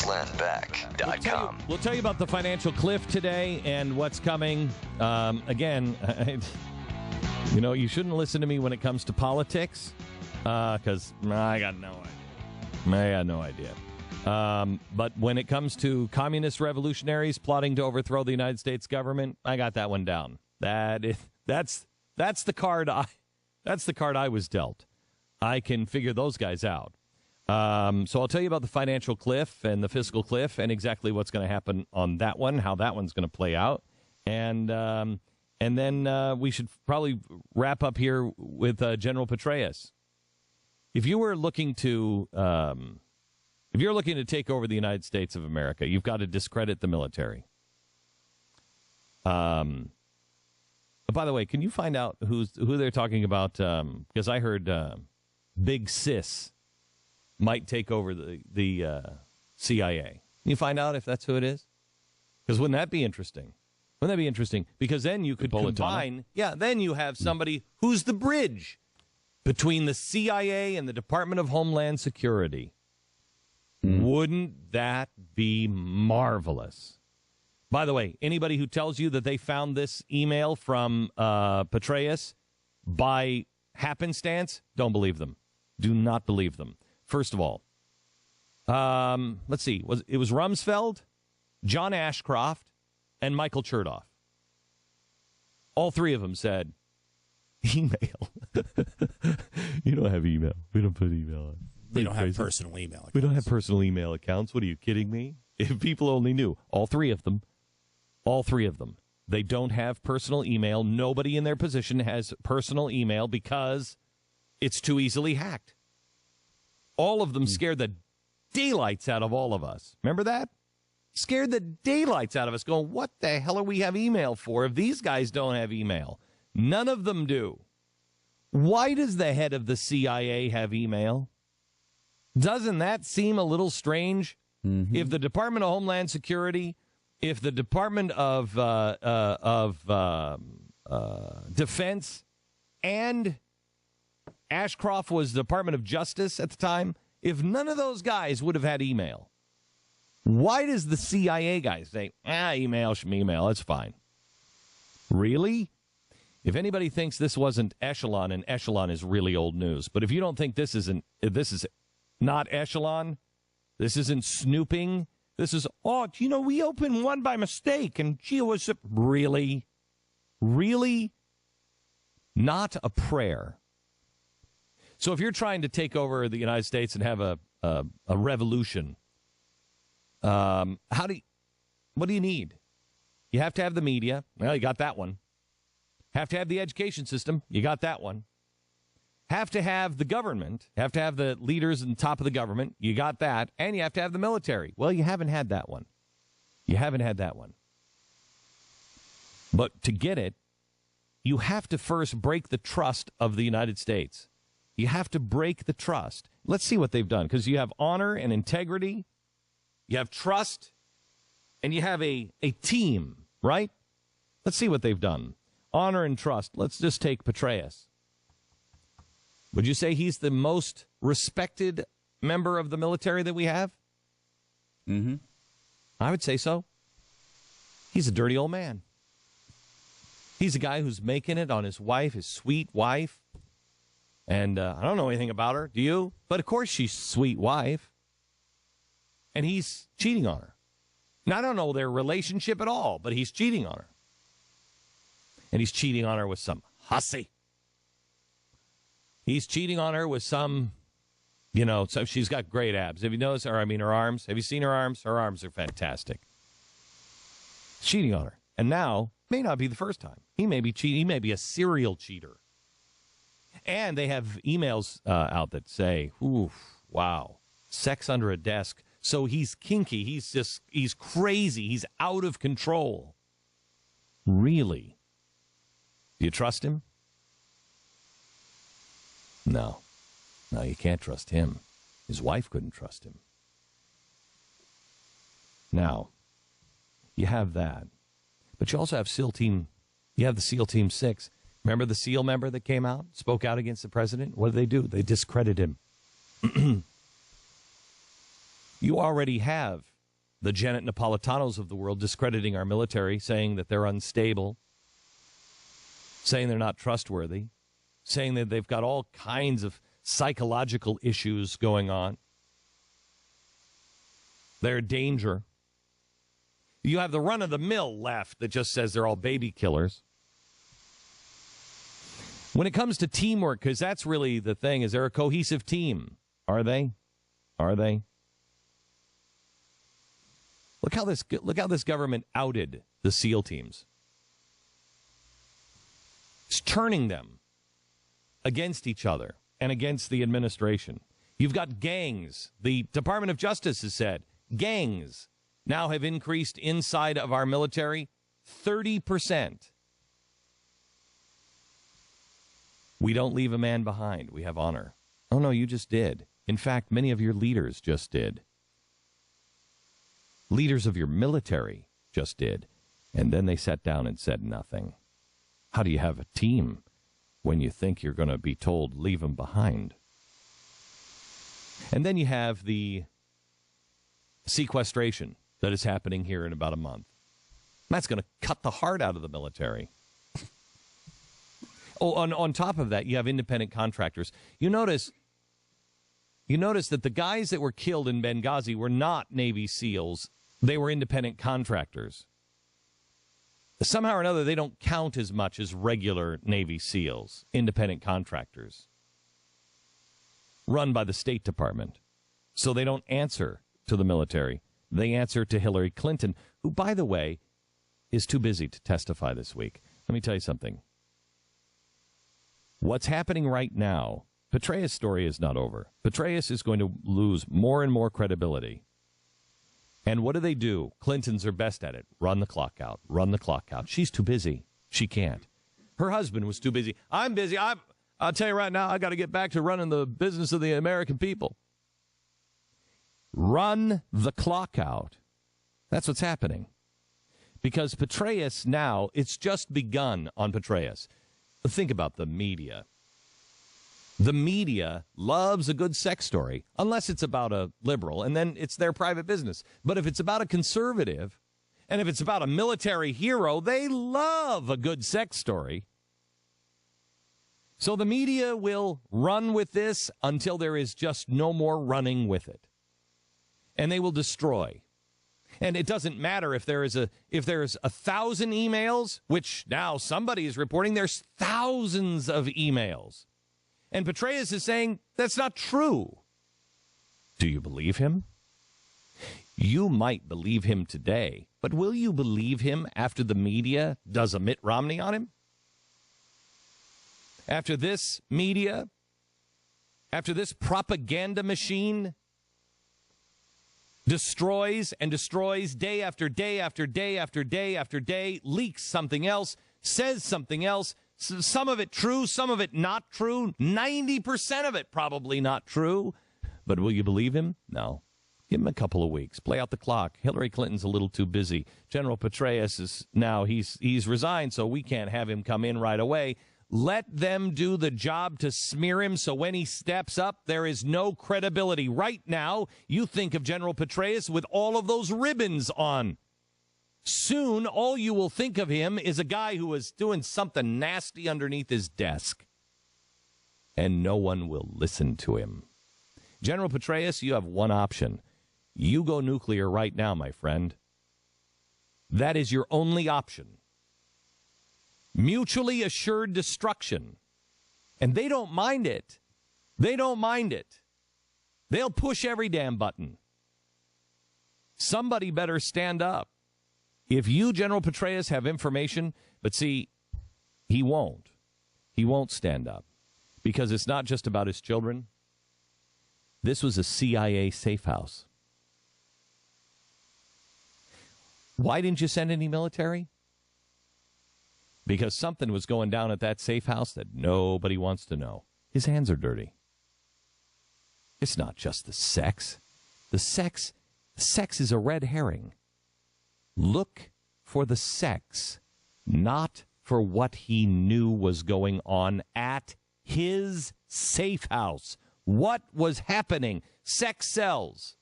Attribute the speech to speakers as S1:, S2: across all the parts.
S1: GlennBeck.com.
S2: We'll tell you about the financial cliff today and what's coming. Again, you shouldn't listen to me when it comes to politics because I got no idea. But when it comes to communist revolutionaries plotting to overthrow the United States government, I got that one down. That's the card I was dealt. I can figure those guys out. So I'll tell you about the financial cliff and the fiscal cliff and exactly what's going to happen on that one, how that one's going to play out. And then we should probably wrap up here with General Petraeus. If you're looking to take over the United States of America, you've got to discredit the military. By the way, can you find out who they're talking about? Because I heard Big Sis might take over the CIA. Can you find out if that's who it is? Because wouldn't that be interesting? Because then you could combine. Yeah, then you have somebody who's the bridge between the CIA and the Department of Homeland Security. Wouldn't that be marvelous? By the way, anybody who tells you that they found this email from Petraeus by happenstance, don't believe them. Do not believe them. First of all, let's see. It was Rumsfeld, John Ashcroft, and Michael Chertoff. All three of them said, email. You don't have email. We don't put email on.
S3: They don't have personal email accounts.
S2: We don't have personal email accounts. What are you kidding me? If people only knew. All three of them. They don't have personal email. Nobody in their position has personal email because it's too easily hacked. All of them scared the daylights out of all of us. Remember that? Scared the daylights out of us going, what the hell are we have email for if these guys don't have email? None of them do. Why does the head of the CIA have email? Doesn't that seem a little strange? Mm-hmm. If the Department of Homeland Security, if the Department of Defense and Ashcroft was the Department of Justice at the time, if none of those guys would have had email, why does the CIA guy say, email, it's fine? Really? If anybody thinks this wasn't Echelon, and Echelon is really old news, but if you don't think this is not Echelon, this isn't snooping, this is, we opened one by mistake, and gee, was it really? Really? Not a prayer. So if you're trying to take over the United States and have a revolution, what do you need? You have to have the media. Well, you got that one. Have to have the education system. You got that one. Have to have the government. Have to have the leaders on top of the government. You got that. And you have to have the military. Well, you haven't had that one. But to get it, you have to first break the trust of the United States. You have to break the trust. Let's see what they've done. Because you have honor and integrity. You have trust. And you have a team, right? Let's see what they've done. Honor and trust. Let's just take Petraeus. Would you say he's the most respected member of the military that we have? Mm-hmm. I would say so. He's a dirty old man. He's a guy who's making it on his wife, his sweet wife. And I don't know anything about her. Do you? But of course she's a sweet wife. And he's cheating on her. Now, I don't know their relationship at all, but he's cheating on her. And he's cheating on her with some hussy. He's cheating on her with some, so she's got great abs. Have you noticed her? Her arms. Have you seen her arms? Her arms are fantastic. Cheating on her. And now, may not be the first time. He may be cheating. He may be a serial cheater. And they have emails out that say, oof, wow, sex under a desk. So he's kinky. He's crazy. He's out of control. Really? Do you trust him? No, you can't trust him. His wife couldn't trust him. Now, you have that. But you also have you have the SEAL Team 6. Remember the SEAL member that came out, spoke out against the president? What did they do? They discredit him. You already have the Janet Napolitanos of the world discrediting our military, saying that they're unstable, saying they're not trustworthy, saying that they've got all kinds of psychological issues going on. They're a danger. You have the run-of-the-mill left that just says they're all baby killers. When it comes to teamwork, because that's really the thing, is they're a cohesive team. Are they? Are they? Look how this government outed the SEAL teams. It's turning them against each other and against the administration. You've got gangs. The Department of Justice has said gangs now have increased inside of our military 30%. We don't leave a man behind. We have honor. Oh, no, you just did. In fact, many of your leaders just did. Leaders of your military just did. And then they sat down and said nothing. How do you have a team when you think you're going to be told leave them behind? And then you have the sequestration that is happening here in about a month. That's going to cut the heart out of the military. Oh, on top of that, you have independent contractors. You notice that the guys that were killed in Benghazi were not Navy SEALs. They were independent contractors. Somehow or another, they don't count as much as regular Navy SEALs, independent contractors, run by the State Department. So they don't answer to the military. They answer to Hillary Clinton, who, by the way, is too busy to testify this week. Let me tell you something. What's happening right now, Petraeus' story is not over. Petraeus is going to lose more and more credibility. And what do? Clintons are best at it. Run the clock out. Run the clock out. She's too busy. She can't. Her husband was too busy. I'm busy. I'll tell you right now, I got to get back to running the business of the American people. Run the clock out. That's what's happening. Because Petraeus now, it's just begun on Petraeus. Think about the media. The media loves a good sex story, unless it's about a liberal, and then it's their private business. But if it's about a conservative, and if it's about a military hero, they love a good sex story. So the media will run with this until there is just no more running with it. And they will destroy. And it doesn't matter if there's 1,000 emails, which now somebody is reporting there's thousands of emails. And Petraeus is saying that's not true. Do you believe him? You might believe him today, but will you believe him after the media does a Mitt Romney on him? After this media, after this propaganda machine destroys and destroys day after day after day after day after day, leaks something else, says something else, some of it true, some of it not true, 90% of it probably not true. But will you believe him? No. Give him a couple of weeks. Play out the clock. Hillary Clinton's a little too busy. General Petraeus is now, he's resigned, so we can't have him come in right away. Let them do the job to smear him so when he steps up, there is no credibility. Right now, you think of General Petraeus with all of those ribbons on. Soon, all you will think of him is a guy who was doing something nasty underneath his desk. And no one will listen to him. General Petraeus, you have one option. You go nuclear right now, my friend. That is your only option. Mutually assured destruction. And they don't mind it. They don't mind it. They'll push every damn button. Somebody better stand up. If you, General Petraeus, have information, but see, he won't. He won't stand up. Because it's not just about his children. This was a CIA safe house. Why didn't you send any military? Because something was going down at that safe house that nobody wants to know. His hands are dirty. It's not just the sex. The sex is a red herring. Look for the sex, not for what he knew was going on at his safe house. What was happening? Sex sells.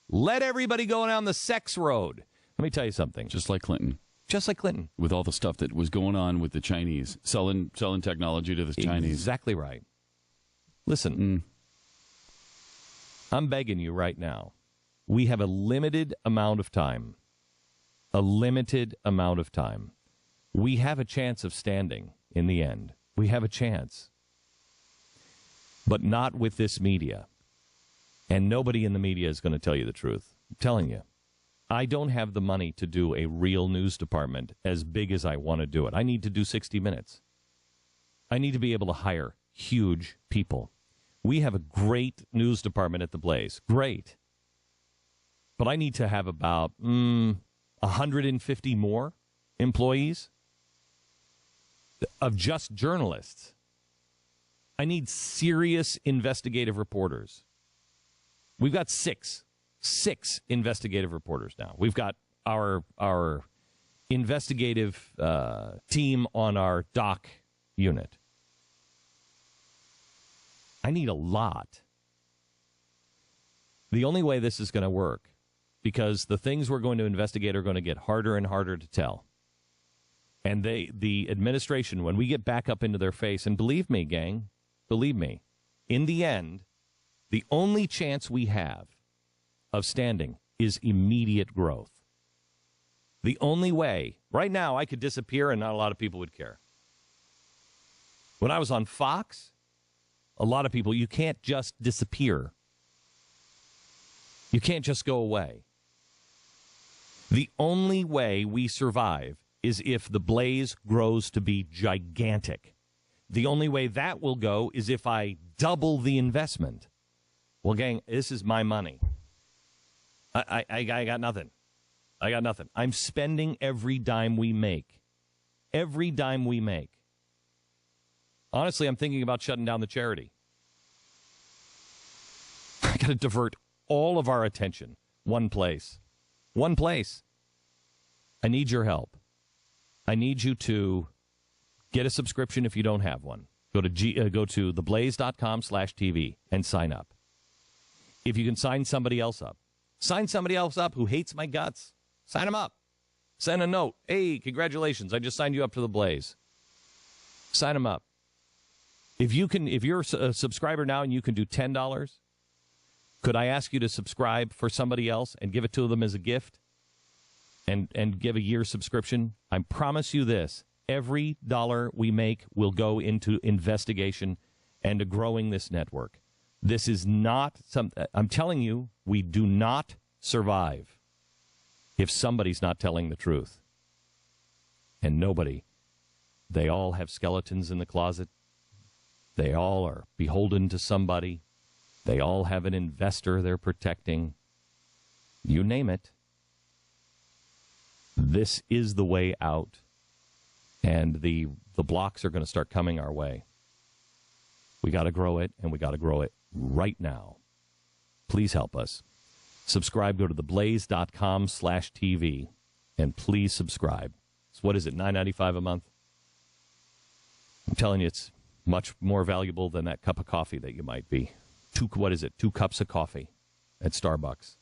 S2: Let everybody go down the sex road. Let me tell you something.
S1: Just like Clinton.
S2: Just like Clinton.
S1: With all the stuff that was going on with the Chinese, selling technology to the Chinese.
S2: Exactly right. Listen, I'm begging you right now. We have a limited amount of time. A limited amount of time. We have a chance of standing in the end. We have a chance. But not with this media. And nobody in the media is going to tell you the truth. I'm telling you. I don't have the money to do a real news department as big as I want to do it. I need to do 60 Minutes. I need to be able to hire huge people. We have a great news department at the Blaze. Great. But I need to have about 150 more employees of just journalists. I need serious investigative reporters. We've got six investigative reporters now. We've got our investigative team on our doc unit. I need a lot. The only way this is going to work, because the things we're going to investigate are going to get harder and harder to tell. And the administration, when we get back up into their face, and believe me, gang, believe me, in the end, the only chance we have of standing is immediate growth. The only way, right now, I could disappear and not a lot of people would care. When I was on Fox, a lot of people, you can't just disappear. You can't just go away. The only way we survive is if the Blaze grows to be gigantic. The only way that will go is if I double the investment. Well, gang, this is my money. I got nothing. I got nothing. I'm spending every dime we make. Every dime we make. Honestly, I'm thinking about shutting down the charity. I got to divert all of our attention one place. One place. I need your help. I need you to get a subscription if you don't have one. Go to theblaze.com/TV and sign up. If you can sign somebody else up. Sign somebody else up who hates my guts. Sign them up. Send a note. Hey, congratulations. I just signed you up to the Blaze. Sign them up. If you're a subscriber now and you can do $10, could I ask you to subscribe for somebody else and give it to them as a gift and give a year's subscription? I promise you this. Every dollar we make will go into investigation and to growing this network. This is not I'm telling you, we do not survive if somebody's not telling the truth. And nobody. They all have skeletons in the closet. They all are beholden to somebody. They all have an investor they're protecting. You name it. This is the way out. And the blocks are going to start coming our way. We got to grow it, and we got to grow it right now. Please help us. Subscribe. Go to theblaze.com/TV, and please subscribe. So what is it, $9.95 a month? I'm telling you, it's much more valuable than that cup of coffee that you might be. Two cups of coffee at Starbucks.